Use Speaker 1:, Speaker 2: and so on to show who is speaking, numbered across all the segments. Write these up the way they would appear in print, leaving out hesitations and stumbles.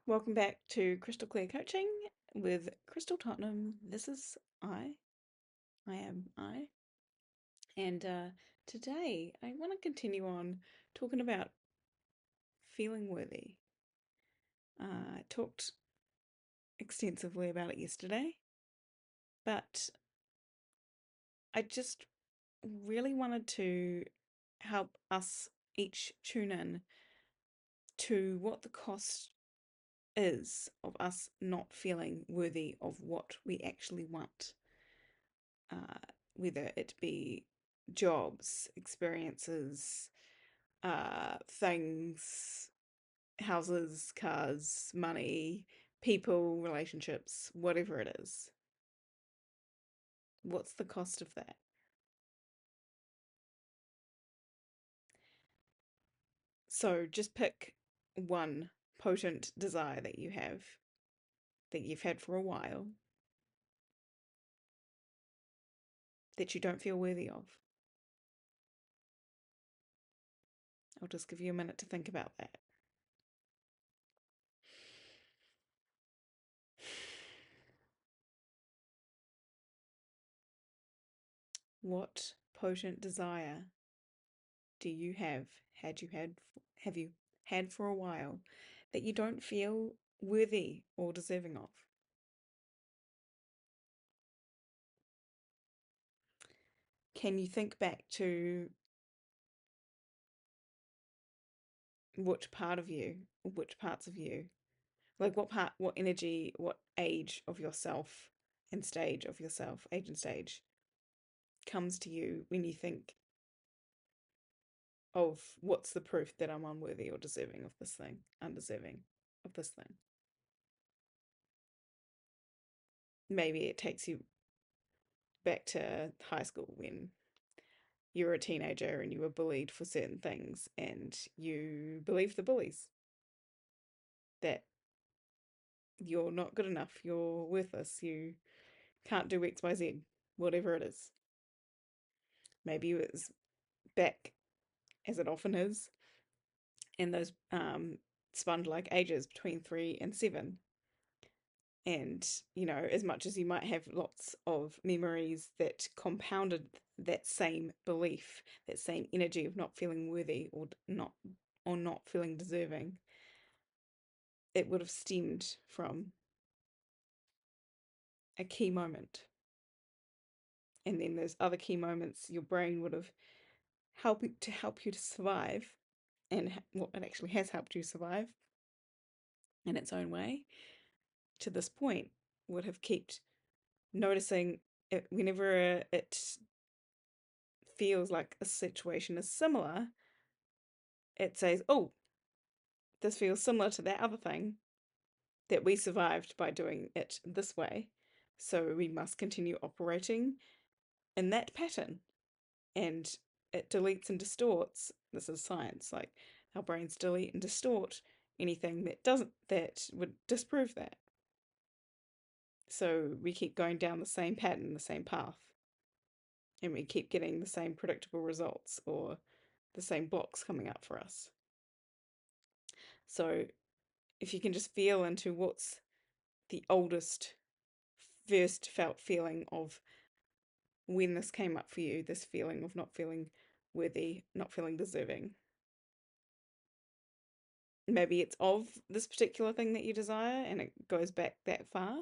Speaker 1: Welcome back to Crystal Clear Coaching with Crystal Tottenham. This is I. I am I. And today I want to continue on talking about feeling worthy. I talked extensively about it yesterday, but I just really wanted to help us each tune in to what the cost is of us not feeling worthy of what we actually want. uh, whether it be jobs, experiences, things, houses, cars, money, people, relationships, whatever it is. What's the cost of that? So just pick one potent desire that you have, that you've had for a while, that you don't feel worthy of. I'll just give you a minute to think about that. What potent desire do you have you had for a while that you don't feel worthy or deserving of? Can you think back to which part of you, or which parts of you, like what part, what energy, what age of yourself and stage of yourself, age and stage, comes to you when you think of what's the proof that I'm unworthy or deserving of this thing, undeserving of this thing? Maybe it takes you back to high school when you were a teenager and you were bullied for certain things and you believe the bullies that you're not good enough, you're worthless, you can't do XYZ, whatever it is. Maybe it was back, as it often is, in those sponge like ages between 3 and 7. And, as much as you might have lots of memories that compounded that same belief, that same energy of not feeling worthy or not feeling deserving, it would have stemmed from a key moment. And then there's other key moments your brain would have help you to survive, and what it actually has helped you survive in its own way to this point would have kept noticing it whenever it feels like a situation is similar. It says, oh, this feels similar to that other thing that we survived by doing it this way, so we must continue operating in that pattern. And it deletes and distorts. This is science. Like, our brains delete and distort anything that would disprove that. So we keep going down the same pattern, the same path, and we keep getting the same predictable results or the same blocks coming up for us. So if you can just feel into what's the oldest first felt feeling of when this came up for you, this feeling of not feeling worthy, not feeling deserving. Maybe it's of this particular thing that you desire and it goes back that far,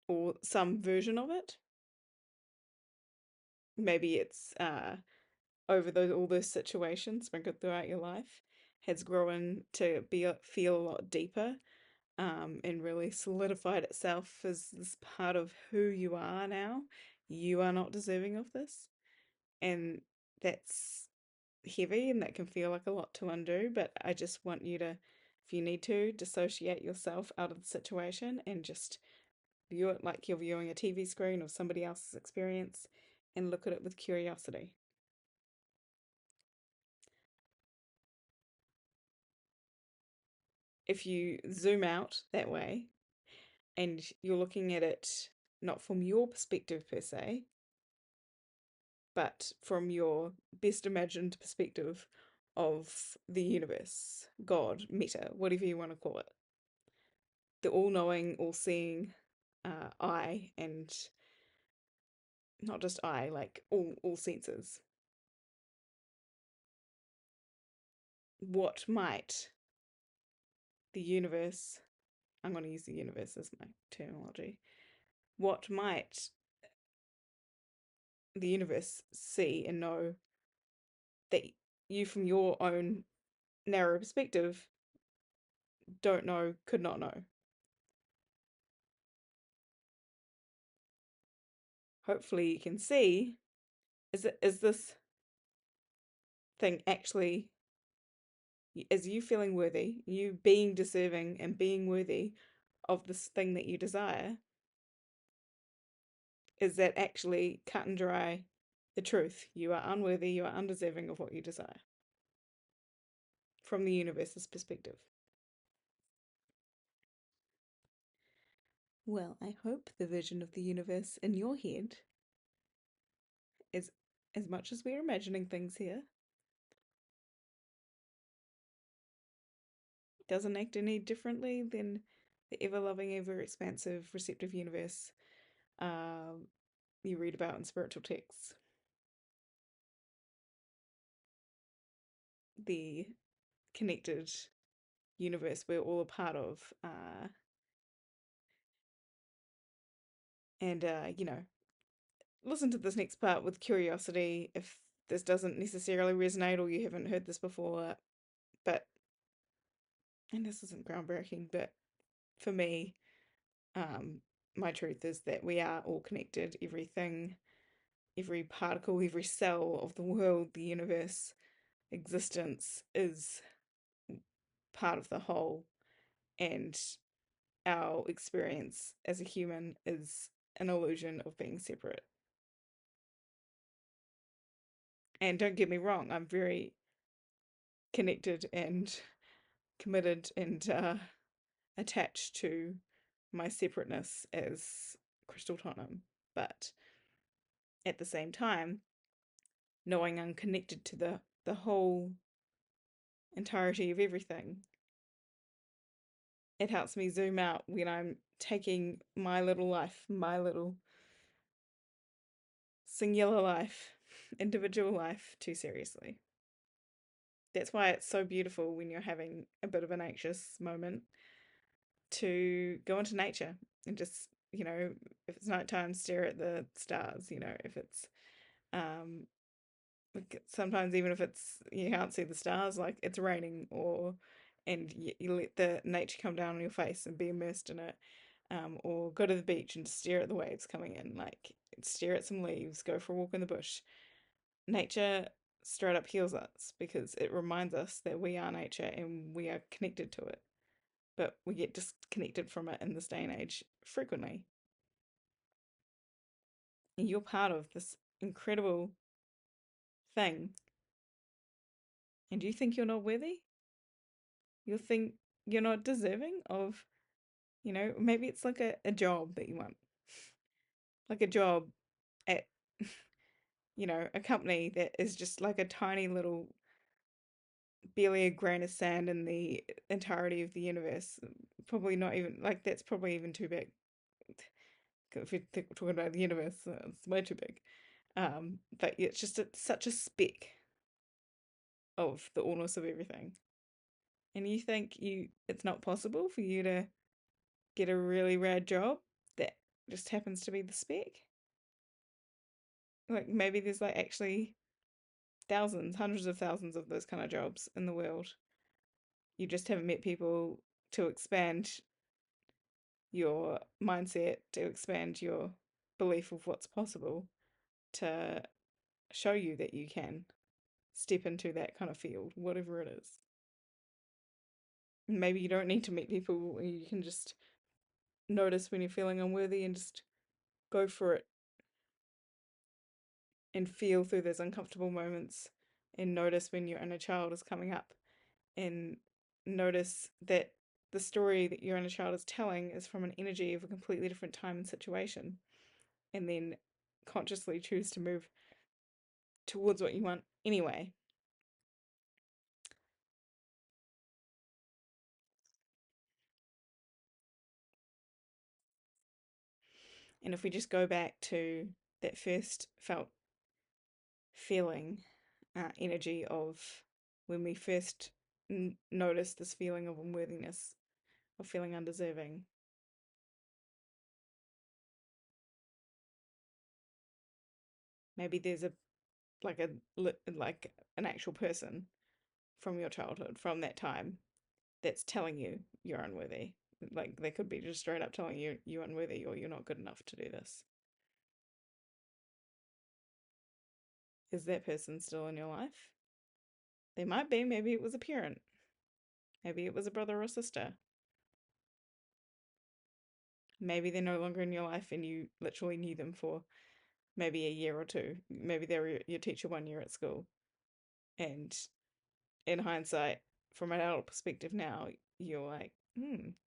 Speaker 1: or some version of it. Maybe it's over all those situations sprinkled throughout your life has grown to feel a lot deeper, and really solidified itself as this part of who you are now. You are not deserving of this, and that's heavy and that can feel like a lot to undo. But I just want you to, if you need to, dissociate yourself out of the situation and just view it like you're viewing a TV screen of somebody else's experience and look at it with curiosity. If you zoom out that way and you're looking at it not from your perspective per se, but from your best imagined perspective of the universe, God, meta, whatever you want to call it. the all-knowing, all-seeing eye, and not just eye, like all senses. What might the universe, I'm going to use the universe as my terminology, what might the universe see and know that you, from your own narrow perspective, don't know, could not know? Hopefully, you can see, is this thing actually, is you feeling worthy, you being deserving and being worthy of this thing that you desire, is that actually cut and dry the truth? You are unworthy, you are undeserving of what you desire from the universe's perspective. Well, I hope the vision of the universe in your head is, as much as we're imagining things here, doesn't act any differently than the ever loving, ever expansive, receptive universe you read about in spiritual texts. The connected universe we're all a part of. And listen to this next part with curiosity if this doesn't necessarily resonate or you haven't heard this before. But, and this isn't groundbreaking, but for me, um, my truth is that we are all connected. Everything, every particle, every cell of the world, the universe, existence is part of the whole. And our experience as a human is an illusion of being separate. And don't get me wrong, I'm very connected and committed and attached to my separateness as Crystal Tottenham. But at the same time, knowing I'm connected to the whole entirety of everything, it helps me zoom out when I'm taking my little life, my little singular life, individual life too seriously. That's why it's so beautiful when you're having a bit of an anxious moment to go into nature and just, if it's nighttime, stare at the stars, if it's um sometimes even if it's you can't see the stars, like it's raining, or and you let the nature come down on your face and be immersed in it, or go to the beach and stare at the waves coming in, like stare at some leaves, go for a walk in the bush. Nature straight up heals us because it reminds us that we are nature and we are connected to it, but we get disconnected from it in this day and age frequently. And you're part of this incredible thing, and you think you're not worthy? You think you're not deserving of, maybe it's like a job that you want, like a job at, a company that is just like a tiny little, barely a grain of sand in the entirety of the universe. Probably not even, like, that's probably even too big. If you're talking about the universe, it's way too big. But it's just such a speck of the allness of everything. And you think it's not possible for you to get a really rad job that just happens to be the spec? Like maybe there's like actually thousands, hundreds of thousands of those kind of jobs in the world. You just haven't met people to expand your mindset, to expand your belief of what's possible, to show you that you can step into that kind of field, whatever it is. Maybe you don't need to meet people, you can just notice when you're feeling unworthy and just go for it and feel through those uncomfortable moments and notice when your inner child is coming up and notice that the story that your inner child is telling is from an energy of a completely different time and situation, and then consciously choose to move towards what you want anyway. And if we just go back to that first felt feeling, energy of when we first noticed this feeling of unworthiness, of feeling undeserving, maybe there's a like a like an actual person from your childhood, from that time, that's telling you you're unworthy. Like they could be just straight up telling you you're unworthy or you're not good enough to do this. Is that person still in your life? They might be. Maybe it was a parent. Maybe it was a brother or sister. Maybe they're no longer in your life and you literally knew them for maybe a year or two. Maybe they were your teacher 1 year at school. And in hindsight, from an adult perspective now, you're like,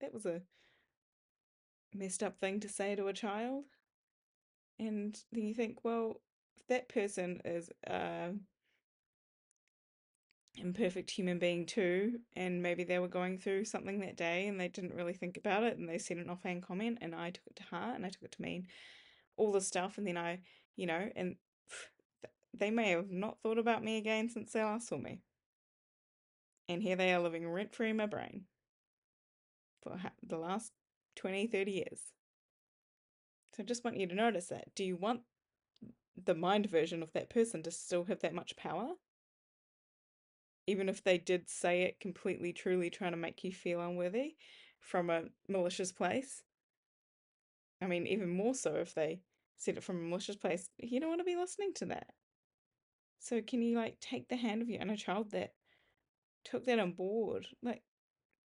Speaker 1: that was a messed up thing to say to a child. And then you think, well, if that person is imperfect human being too, and maybe they were going through something that day and they didn't really think about it and they said an offhand comment and I took it to heart and I took it to mean all this stuff, and then I, and they may have not thought about me again since they last saw me. And here they are living rent free in my brain for the last 20, 30 years. So I just want you to notice that. Do you want the mind version of that person to still have that much power? Even if they did say it completely truly trying to make you feel unworthy from a malicious place. I mean, even more so if they said it from a malicious place, you don't want to be listening to that. So can you like take the hand of your inner child that took that on board, like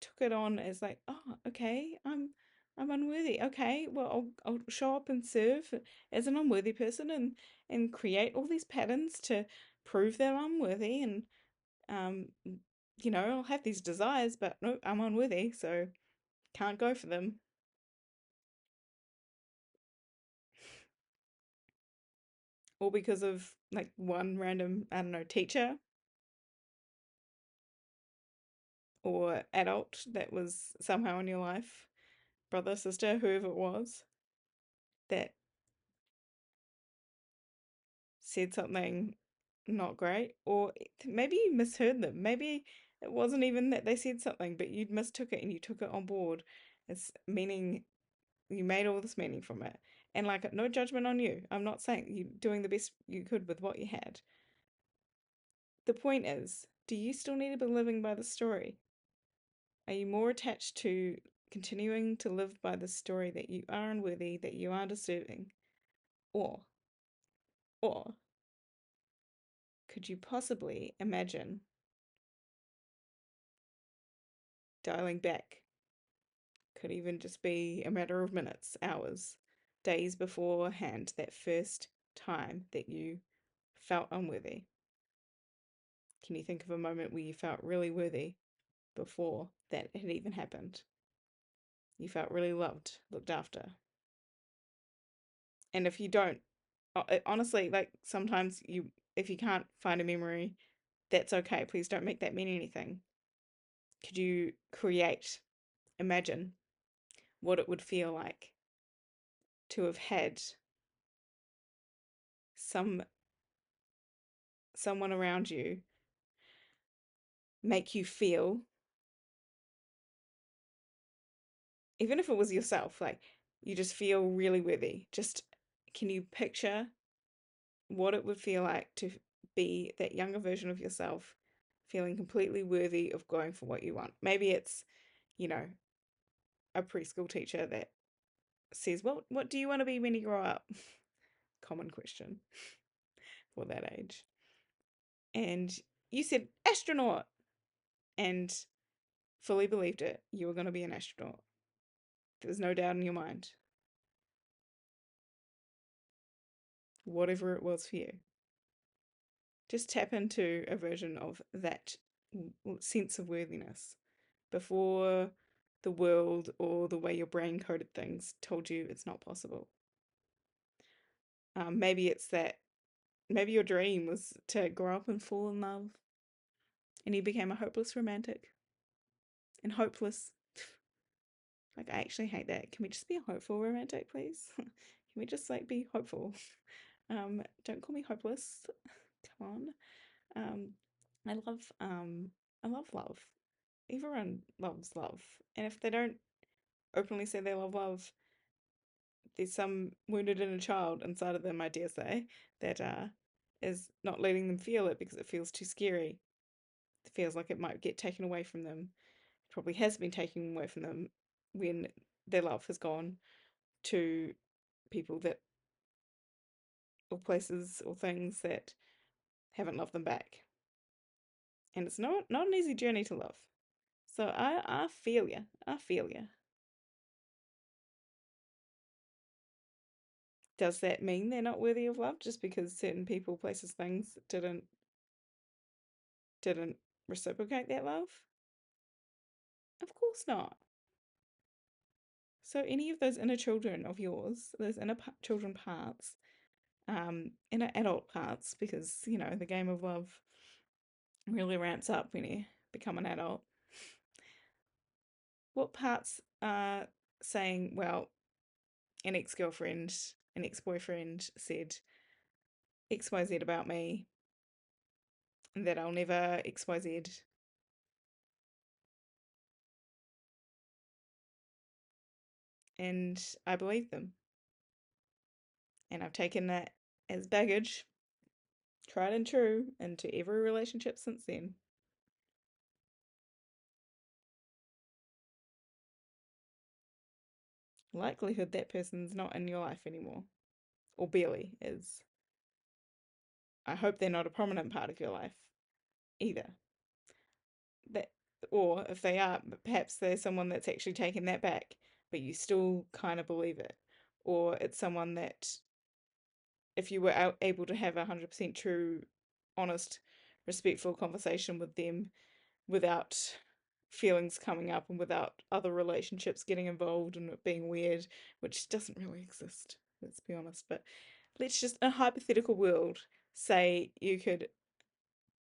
Speaker 1: took it on as like, oh, okay, I'm unworthy. Okay, well, I'll show up and serve as an unworthy person and create all these patterns to prove that I'm worthy and um I'll have these desires, but no, I'm unworthy, so can't go for them. All because of like one random, I don't know, teacher or adult that was somehow in your life, brother, sister, whoever it was, that said something not great, or maybe you misheard them. Maybe it wasn't even that they said something, but you mistook it and you took it on board as meaning you made all this meaning from it. And like, no judgment on you. I'm not saying you doing the best you could with what you had. The point is, do you still need to be living by the story? Are you more attached to continuing to live by the story that you are unworthy, that you are deserving? Or, or could you possibly imagine dialing back? Could even just be a matter of minutes, hours, days beforehand, that first time that you felt unworthy. Can you think of a moment where you felt really worthy before that had even happened? You felt really loved, looked after. And if you don't, honestly, like sometimes if you can't find a memory, that's okay. Please don't make that mean anything. Could you imagine what it would feel like to have had some someone around you make you feel, even if it was yourself, like you just feel really worthy. Just can you picture what it would feel like to be that younger version of yourself, feeling completely worthy of going for what you want? Maybe it's, you know, a preschool teacher that says, "Well, what do you want to be when you grow up?" Common question for that age. And you said astronaut and fully believed it. You were going to be an astronaut. There was no doubt in your mind. Whatever it was for you. Just tap into a version of that sense of worthiness before the world or the way your brain coded things told you it's not possible. Maybe it's that, maybe your dream was to grow up and fall in love, and you became a hopeless romantic. And hopeless, like, I actually hate that. Can we just be a hopeful romantic, please? Can we just like be hopeful? Don't call me hopeless. Come on. I love love. Everyone loves love. And if they don't openly say they love love, there's some wounded inner child inside of them, I dare say, that is not letting them feel it because it feels too scary. It feels like it might get taken away from them. It probably has been taken away from them when their love has gone to people that, or places, or things that haven't loved them back. And it's not an easy journey to love. So I feel ya. I feel ya. Does that mean they're not worthy of love just because certain people, places, things didn't reciprocate that love? Of course not. So any of those inner children of yours, those inner children parts, inner adult parts, because the game of love really ramps up when you become an adult. What parts are saying, well, an ex-girlfriend, an ex-boyfriend said XYZ about me, and that I'll never XYZ, and I believe them. And I've taken that as baggage, tried and true, into every relationship since then. Likelihood that person's not in your life anymore, or barely is. I hope they're not a prominent part of your life either. That, or if they are, perhaps they're someone that's actually taken that back, but you still kind of believe it. Or it's someone that, if you were able to have 100% true, honest, respectful conversation with them without feelings coming up and without other relationships getting involved and it being weird, which doesn't really exist, let's be honest. But let's just, in a hypothetical world, say you could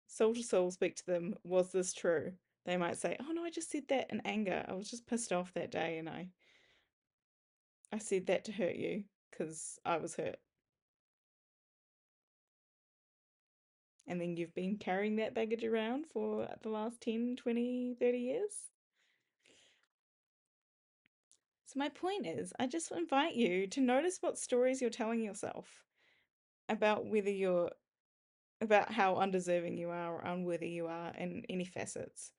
Speaker 1: soul to soul speak to them. Was this true? They might say, oh no, I just said that in anger. I was just pissed off that day and I said that to hurt you because I was hurt. And then you've been carrying that baggage around for the last 10, 20, 30 years. So my point is, I just invite you to notice what stories you're telling yourself about about how undeserving you are or unworthy you are in any facets.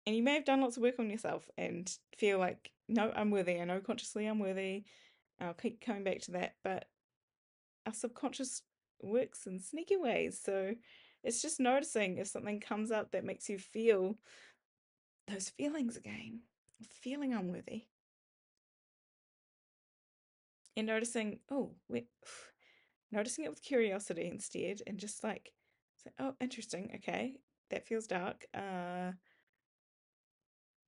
Speaker 1: And you may have done lots of work on yourself and feel like, no, I'm worthy. I know consciously I'm worthy. I'll keep coming back to that, but our subconscious works in sneaky ways. So it's just noticing if something comes up that makes you feel those feelings again, feeling unworthy, and noticing, oh, wait, noticing it with curiosity instead, and just like say, oh, interesting, okay, that feels dark. I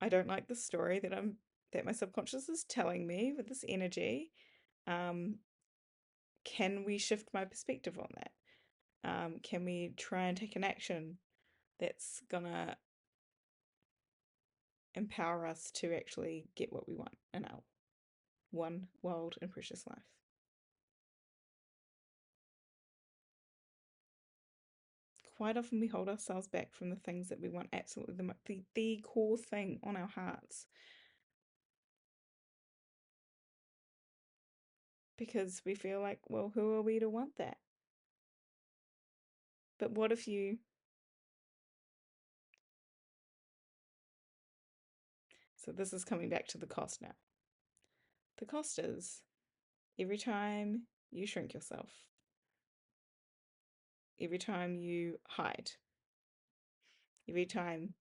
Speaker 1: don't like the story that my subconscious is telling me with this energy. Um, can we shift my perspective on that? Can we try and take an action that's gonna empower us to actually get what we want in our one wild and precious life? Quite often we hold ourselves back from the things that we want absolutely the core thing on our hearts because we feel like, well, who are we to want that? But what if you. So this is coming back to the cost now. The cost is every time you shrink yourself, every time you hide, every time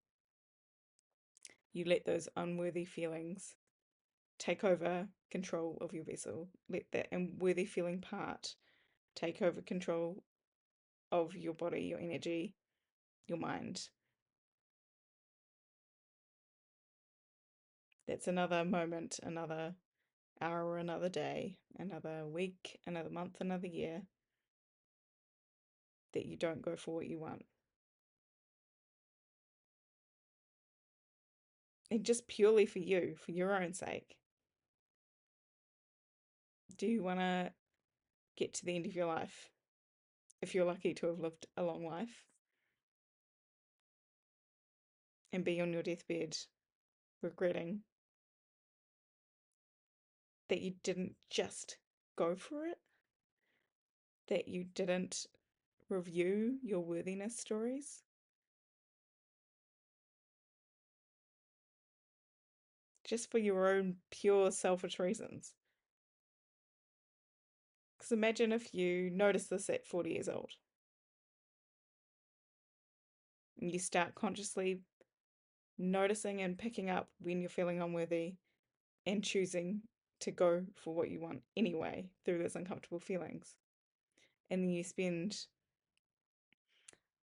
Speaker 1: you let those unworthy feelings take over control of your vessel, let that unworthy feeling part take over control of your body, your energy, your mind. That's another moment, another hour, another day, another week, another month, another year that you don't go for what you want. And just purely for you, for your own sake. do you want to get to the end of your life, if you're lucky to have lived a long life, and be on your deathbed regretting that you didn't just go for it, that you didn't review your worthiness stories just for your own pure selfish reasons? Because imagine if you notice this at 40 years old and you start consciously noticing and picking up when you're feeling unworthy and choosing to go for what you want anyway through those uncomfortable feelings. And then you spend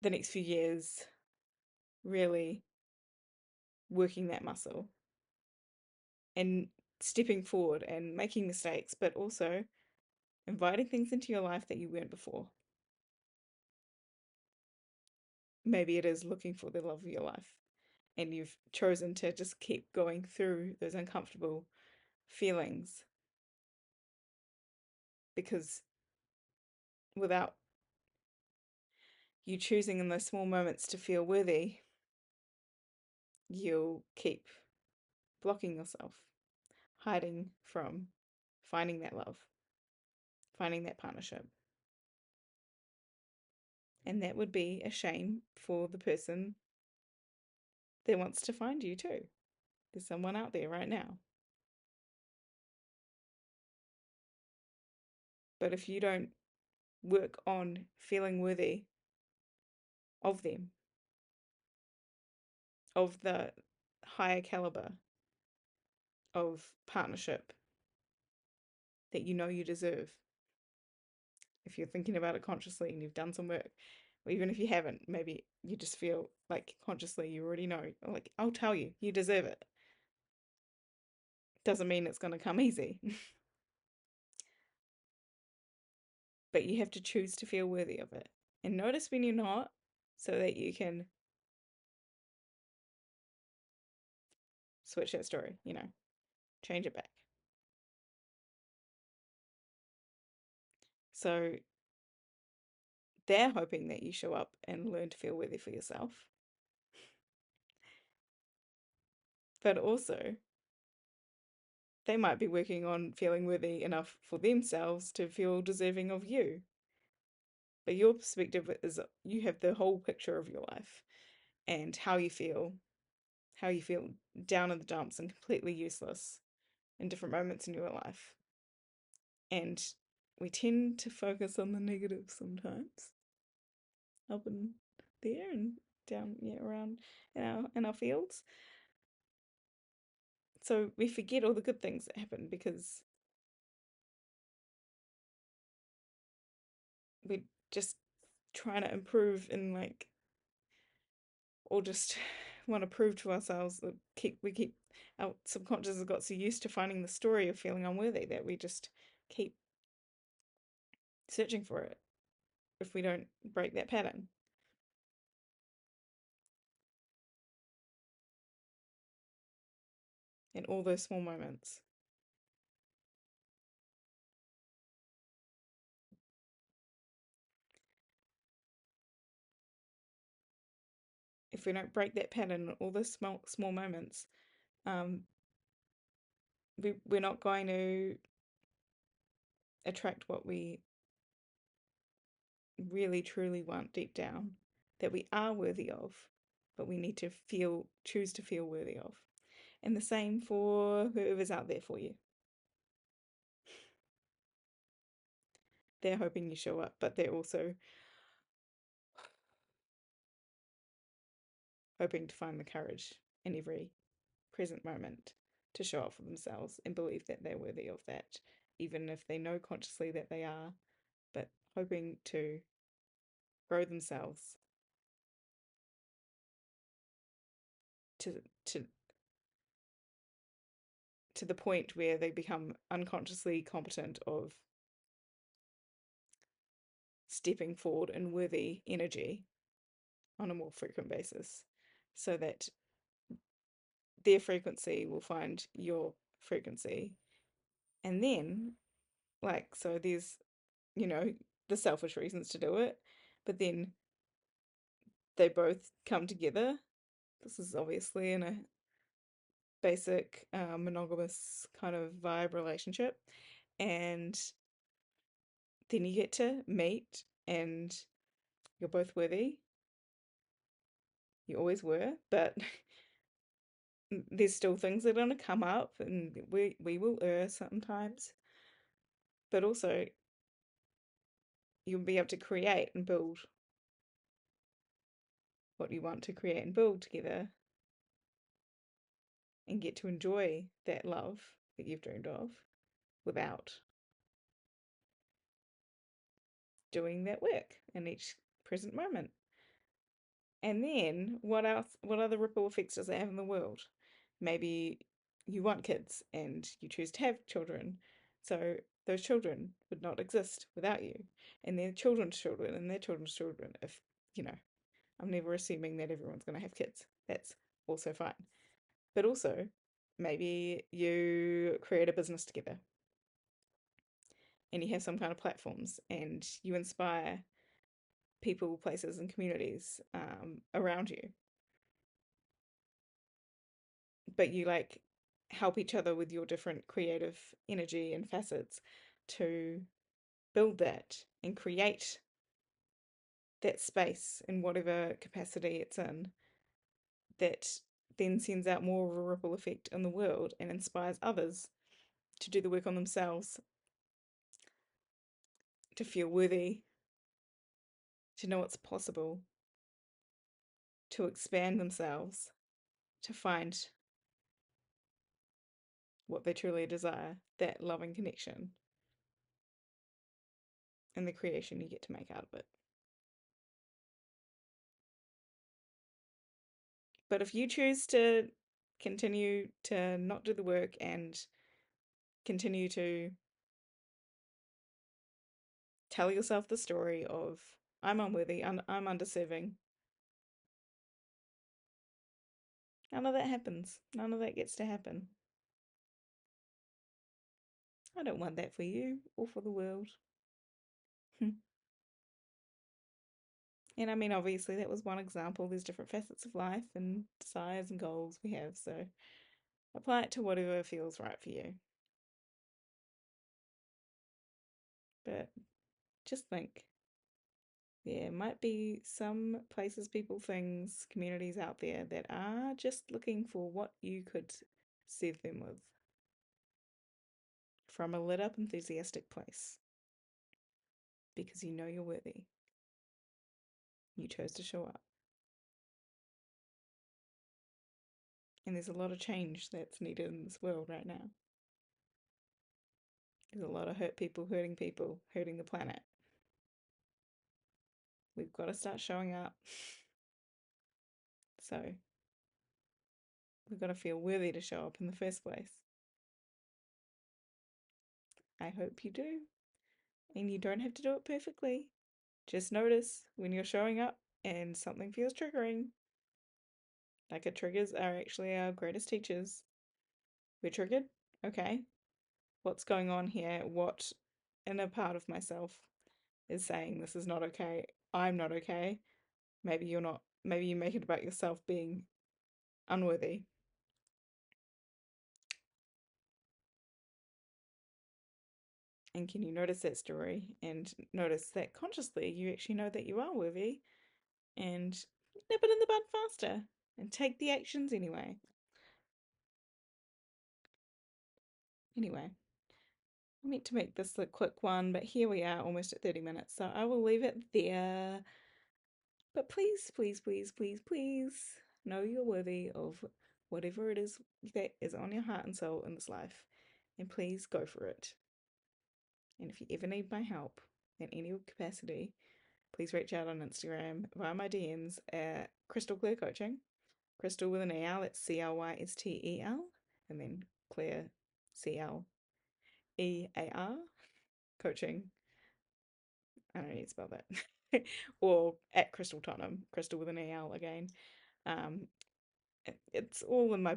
Speaker 1: the next few years really working that muscle and stepping forward and making mistakes, but also inviting things into your life that you weren't before. Maybe it is looking for the love of your life, and you've chosen to just keep going through those uncomfortable feelings because without you choosing in those small moments to feel worthy, you'll keep blocking yourself, hiding from finding that love, finding that partnership. And that would be a shame for the person that wants to find you too. There's someone out there right now. But if you don't work on feeling worthy of them, of the higher caliber of partnership that you know you deserve, if you're thinking about it consciously and you've done some work, or even if you haven't, maybe you just feel like consciously you already know, like, I'll tell you, you deserve it. Doesn't mean it's going to come easy, but you have to choose to feel worthy of it. And notice when you're not, so that you can switch that story, change it back. So they're hoping that you show up and learn to feel worthy for yourself. But also, they might be working on feeling worthy enough for themselves to feel deserving of you. But your perspective is you have the whole picture of your life and how you feel down in the dumps and completely useless in different moments in your life. And we tend to focus on the negative sometimes, up and there and down, yeah, around in our fields. So we forget all the good things that happen because we're just trying to improve and or just want to prove to ourselves that we keep our subconscious has got so used to finding the story of feeling unworthy that we just keep searching for it if we don't break that pattern. In all those small moments, if we don't break that pattern in all those small moments, um, we're not going to attract what we really truly want deep down, that we are worthy of, but we need to choose to feel worthy of. And the same for whoever's out there for you. They're hoping you show up, but they're also hoping to find the courage in every present moment to show up for themselves and believe that they're worthy of that, even if they know consciously that they are, but hoping to grow themselves to to to the point where they become unconsciously competent of stepping forward in worthy energy on a more frequent basis, so that their frequency will find your frequency, and then Like, so there's, you know, the selfish reasons to do it, but then they both come together. This is obviously in a basic monogamous kind of vibe relationship. And then you get to meet and you're both worthy. You always were, but there's still things that are going to come up and we will err sometimes. But also you'll be able to create and build what you want to create and build together and get to enjoy that love that you've dreamed of without doing that work in each present moment. And then what else? What other ripple effects does it have in the world? Maybe you want kids and you choose to have children. So those children would not exist without you. And their children's children and their children's children. If, you know, I'm never assuming that everyone's going to have kids. That's also fine. But also, maybe you create a business together and you have some kind of platforms and you inspire people, places, and communities around you. But you like help each other with your different creative energy and facets to build that and create that space in whatever capacity it's in that then sends out more of a ripple effect in the world and inspires others to do the work on themselves, to feel worthy, to know it's possible, to expand themselves, to find what they truly desire, that loving connection, and the creation you get to make out of it. But if you choose to continue to not do the work and continue to tell yourself the story of I'm unworthy, I'm undeserving, none of that happens. None of that gets to happen. I don't want that for you or for the world. And I mean, obviously, that was one example. There's different facets of life and desires and goals we have, so apply it to whatever feels right for you. But just think there might be some places, people, things, communities out there that are just looking for what you could serve them with from a lit up, enthusiastic place because you know you're worthy. You chose to show up. And there's a lot of change that's needed in this world right now. There's a lot of hurting people, hurting the planet. We've got to start showing up. So we've got to feel worthy to show up in the first place. I hope you do. And you don't have to do it perfectly. Just notice when you're showing up and something feels triggering. Like our triggers are actually our greatest teachers. We're triggered? Okay. What's going on here? What inner part of myself is saying this is not okay? I'm not okay. Maybe you're not. Maybe you make it about yourself being unworthy. And can you notice that story and notice that consciously you actually know that you are worthy and nip it in the bud faster and take the actions anyway. Anyway, I meant to make this a quick one, but here we are almost at 30 minutes, so I will leave it there. But please, please, please, please, please know you're worthy of whatever it is that is on your heart and soul in this life. And please go for it. And if you ever need my help in any capacity, please reach out on Instagram via my DMs at Crystal Clear Coaching. Crystal with an EL, it's CLYSTEL, and then Claire, CLEAR, coaching. I don't need to spell that. Or at Crystal Tottenham, Crystal with an EL again. Um, it's all in my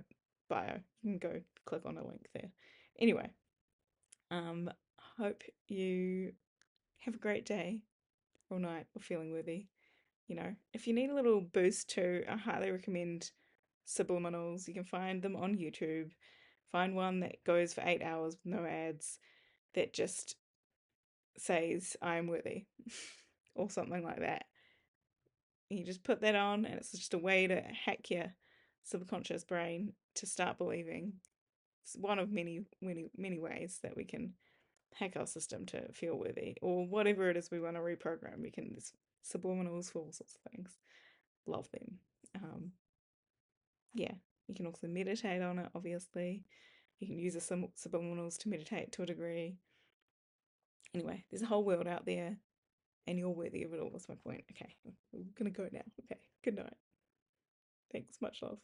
Speaker 1: bio. You can go click on a link there. Anyway, hope you have a great day or night or feeling worthy. If you need a little boost too, I highly recommend subliminals. You can find them on YouTube. Find one that goes for 8 hours with no ads that just says, I'm worthy, or something like that. You just put that on, and it's just a way to hack your subconscious brain to start believing. It's one of many, many, many ways that we can hack our system to feel worthy, or whatever it is we want to reprogram. We can, there's subliminals for all sorts of things. Love them. Um, yeah, you can also meditate on it, obviously. You can use the subliminals to meditate to a degree. Anyway, there's a whole world out there, and you're worthy of it all. That's my point. Okay, I'm gonna go now. Okay, good night. Thanks, much love.